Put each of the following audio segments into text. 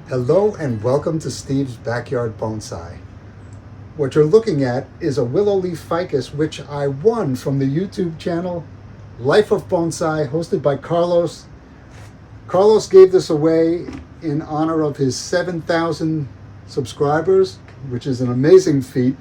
Hello and welcome to Steve's Backyard Bonsai. What you're looking at is a Willow Leaf Ficus which I won from the YouTube channel Life of Bonsai, hosted by Carlos. Carlos gave this away in honor of his 7,000 subscribers, which is an amazing feat.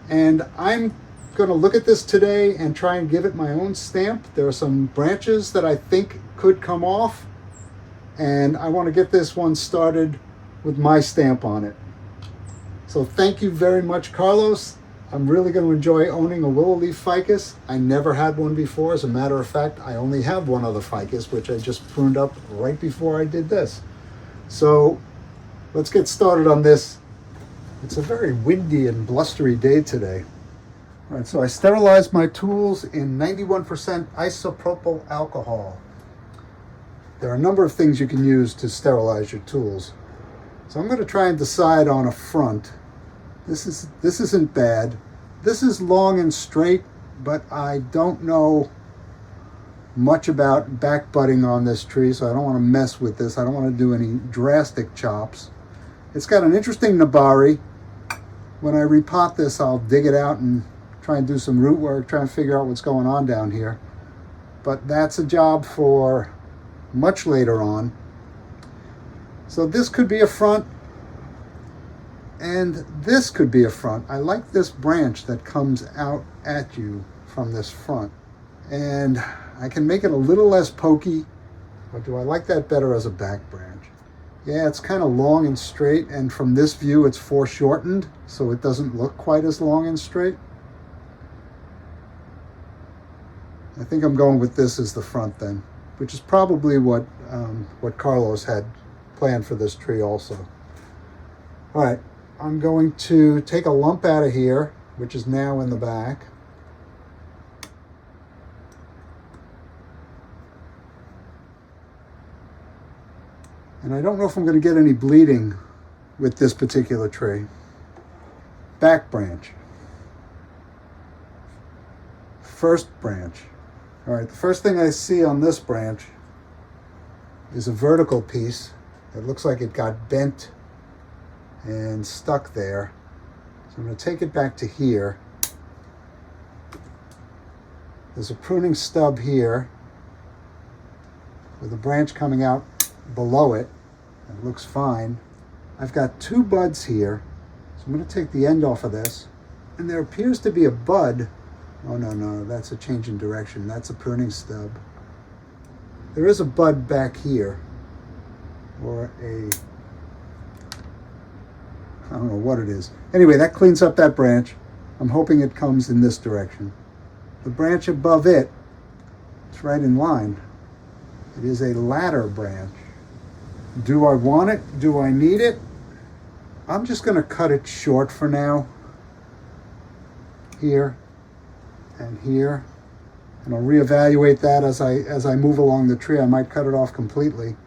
And I'm going to look at this today and try and give it my own stamp. There are some branches that I think could come off, and I want to get this one started with my stamp on it. So thank you very much, Carlos. I'm really going to enjoy owning a Willow Leaf Ficus. I never had one before. As a matter of fact, I only have one other ficus, which I just pruned up right before I did this. So let's get started on this. It's a very windy and blustery day today. All right, so I sterilized my tools in 91% isopropyl alcohol. There are a number of things you can use to sterilize your tools. So I'm going to try and decide on a front. This isn't bad. This is long and straight, but I don't know much about back budding on this tree, so I don't want to mess with this. I don't want to do any drastic chops. It's got an interesting nabari. When I repot this, I'll dig it out and try and do some root work, try and figure out what's going on down here. But that's a job for much later on. So this could be a front, and this could be a front. I like this branch that comes out at you from this front, and I can make it a little less pokey, but do I like that better as a back branch? Yeah, it's kind of long and straight, and from this view it's foreshortened, so it doesn't look quite as long and straight. I think I'm going with this as the front then, which is probably what Carlos had planned for this tree also. All right, I'm going to take a lump out of here, which is now in the back. And I don't know if I'm going to get any bleeding with this particular tree. Back branch. First branch. All right, the first thing I see on this branch is a vertical piece. It looks like it got bent and stuck there. So I'm going to take it back to here. There's a pruning stub here with a branch coming out below it. It looks fine. I've got two buds here, so I'm going to take the end off of this. And there appears to be a bud. Oh, no, that's a change in direction. That's a pruning stub. There is a bud back here, or I don't know what it is. Anyway, that cleans up that branch. I'm hoping it comes in this direction. The branch above it, it's right in line. It is a ladder branch. Do I want it? Do I need it? I'm just going to cut it short for now. Here and here. And I'll reevaluate that as I move along the tree. I might cut it off completely.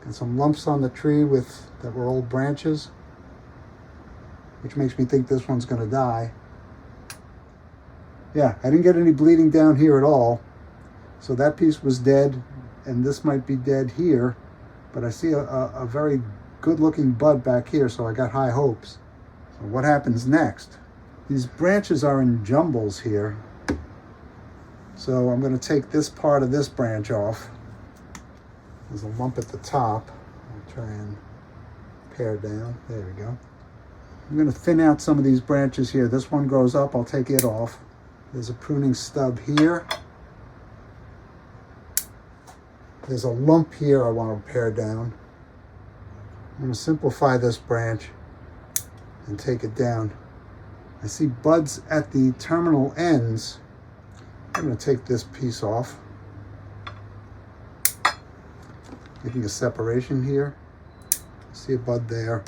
Got some lumps on the tree that were old branches, which makes me think this one's going to die. Yeah, I didn't get any bleeding down here at all. So that piece was dead, and this might be dead here. But I see a very good-looking bud back here, so I got high hopes. So what happens next? These branches are in jumbles here. So I'm going to take this part of this branch off. There's a lump at the top. I'll try and pare down. There we go. I'm going to thin out some of these branches here. This one grows up. I'll take it off. There's a pruning stub here. There's a lump here I want to pare down. I'm going to simplify this branch and take it down. I see buds at the terminal ends. I'm going to take this piece off, making a separation here. See a bud there.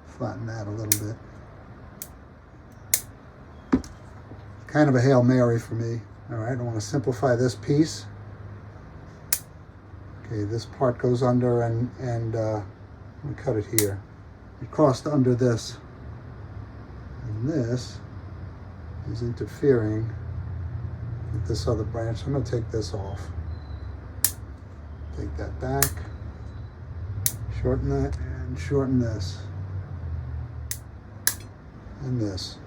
Flatten that a little bit. Kind of a Hail Mary for me. All right, I want to simplify this piece. Okay, this part goes under, and I'm going to cut it here. It crossed under this, and this is interfering with this other branch. I'm going to take this off. Take that back, shorten that, and and shorten this and this.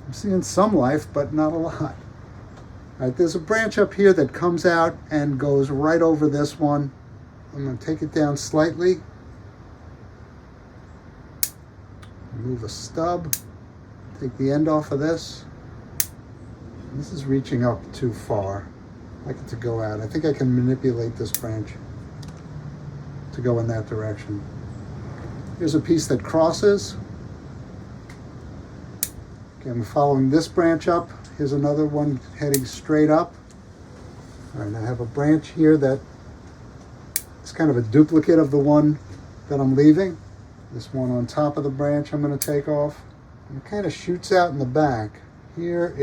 I'm seeing some life, but not a lot. All right, there's a branch up here that comes out and goes right over this one. I'm going to take it down slightly. Remove a stub. Take the end off of this. This is reaching up too far. I'd like it to go out. I think I can manipulate this branch to go in that direction. Here's a piece that crosses. Okay, I'm following this branch up. Here's another one heading straight up. All right, I have a branch here that is kind of a duplicate of the one that I'm leaving. This one on top of the branch I'm going to take off. And it kind of shoots out in the back. Here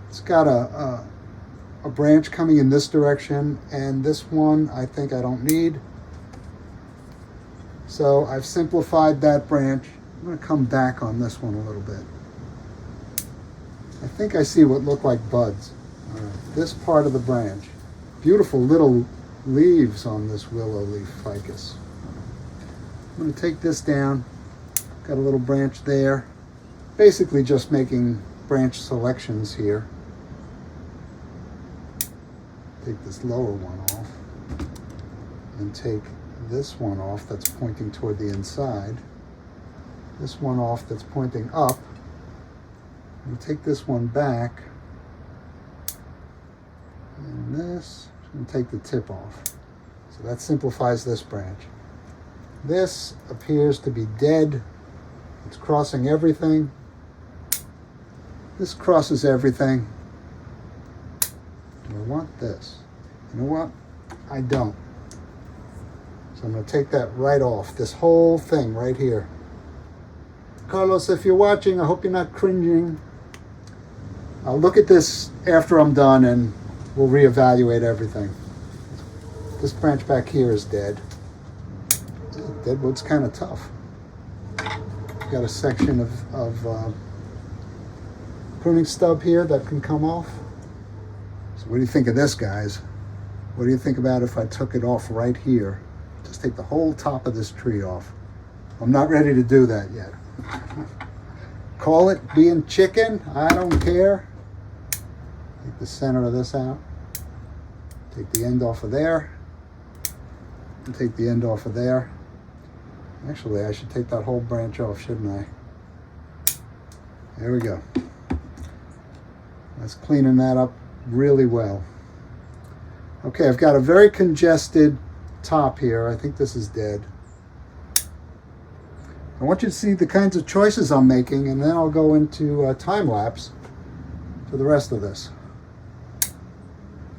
it's got a branch coming in this direction, and this one I think I don't need. So I've simplified that branch. I'm going to come back on this one a little bit. I think I see what look like buds. All right, this part of the branch. Beautiful little leaves on this Willow Leaf Ficus. I'm going to take this down. Got a little branch there. Basically just making branch selections here. Take this lower one off and take this one off that's pointing toward the inside. This one off that's pointing up. And take this one back. And this, and take the tip off. So that simplifies this branch. This appears to be dead. It's crossing everything. This crosses everything. Do I want this? You know what? I don't. So I'm going to take that right off. This whole thing right here. Carlos, if you're watching, I hope you're not cringing. I'll look at this after I'm done and we'll reevaluate everything. This branch back here is dead. Deadwood's kind of tough. Got a section of pruning stub here that can come off. So what do you think of this, guys? What do you think about if I took it off right here? Just take the whole top of this tree off. I'm not ready to do that yet. Call it being chicken, I don't care. Take the center of this out. Take the end off of there. And take the end off of there. Actually, I should take that whole branch off, shouldn't I? There we go. That's cleaning that up really well. Okay, I've got a very congested top here. I think this is dead. I want you to see the kinds of choices I'm making, and then I'll go into time lapse for the rest of this.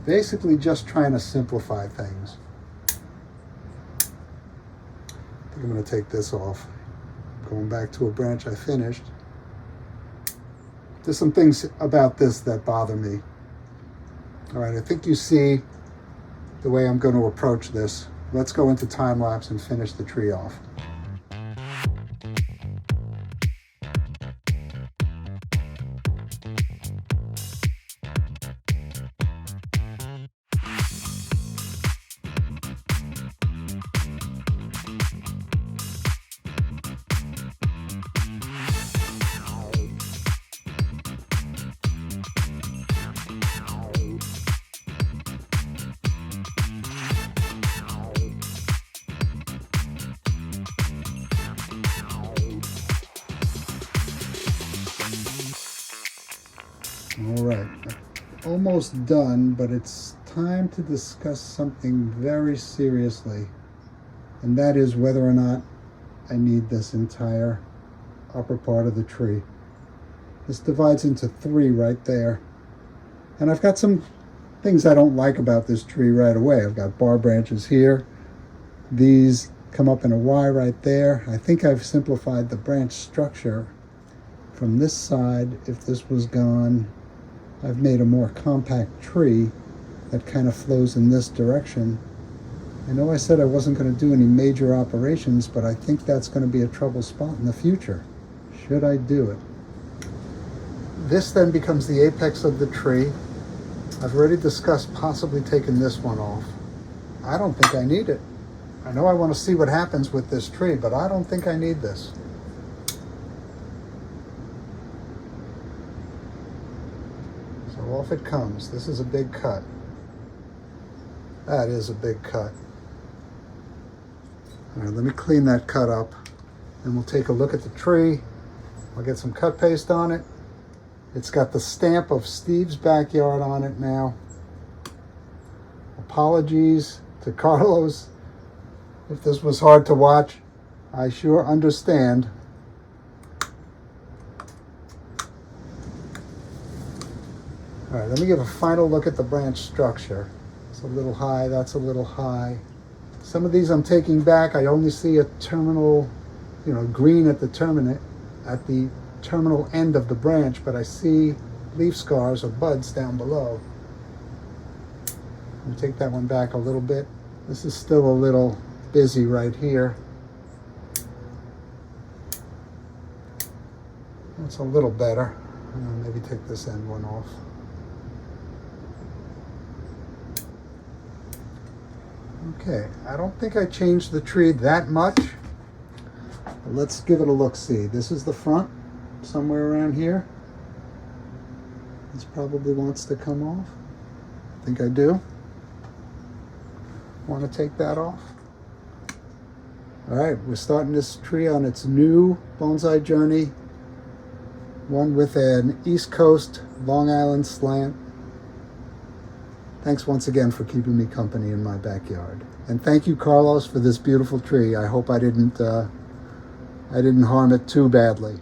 Basically just trying to simplify things. I think I'm going to take this off. Going back to a branch I finished. There's some things about this that bother me. All right, I think you see the way I'm going to approach this. Let's go into time lapse and finish the tree off. All right, almost done, but it's time to discuss something very seriously, and that is whether or not I need this entire upper part of the tree. This divides into three right there, and I've got some things I don't like about this tree right away. I've got bar branches here. These come up in a Y right there. I think I've simplified the branch structure from this side. If this was gone, I've made a more compact tree that kind of flows in this direction. I know I said I wasn't going to do any major operations, but I think that's going to be a trouble spot in the future. Should I do it? This then becomes the apex of the tree. I've already discussed possibly taking this one off. I don't think I need it. I know I want to see what happens with this tree, but I don't think I need this. So off it comes. This is a big cut. That is a big cut. All right, let me clean that cut up, and we'll take a look at the tree. I'll get some cut paste on it. It's got the stamp of Steve's Backyard on it now. Apologies to Carlos if this was hard to watch. I sure understand. All right, let me give a final look at the branch structure. It's a little high, that's a little high. Some of these I'm taking back. I only see a terminal, green at the terminal end of the branch, but I see leaf scars or buds down below. I'll take that one back a little bit. This is still a little busy right here. That's a little better. Maybe take this end one off. Okay, I don't think I changed the tree that much. But let's give it a look-see. This is the front, somewhere around here. This probably wants to come off. I think I do. Want to take that off? All right, we're starting this tree on its new bonsai journey, one with an East Coast Long Island slant. Thanks once again for keeping me company in my backyard. And thank you, Carlos, for this beautiful tree. I hope I didn't harm it too badly.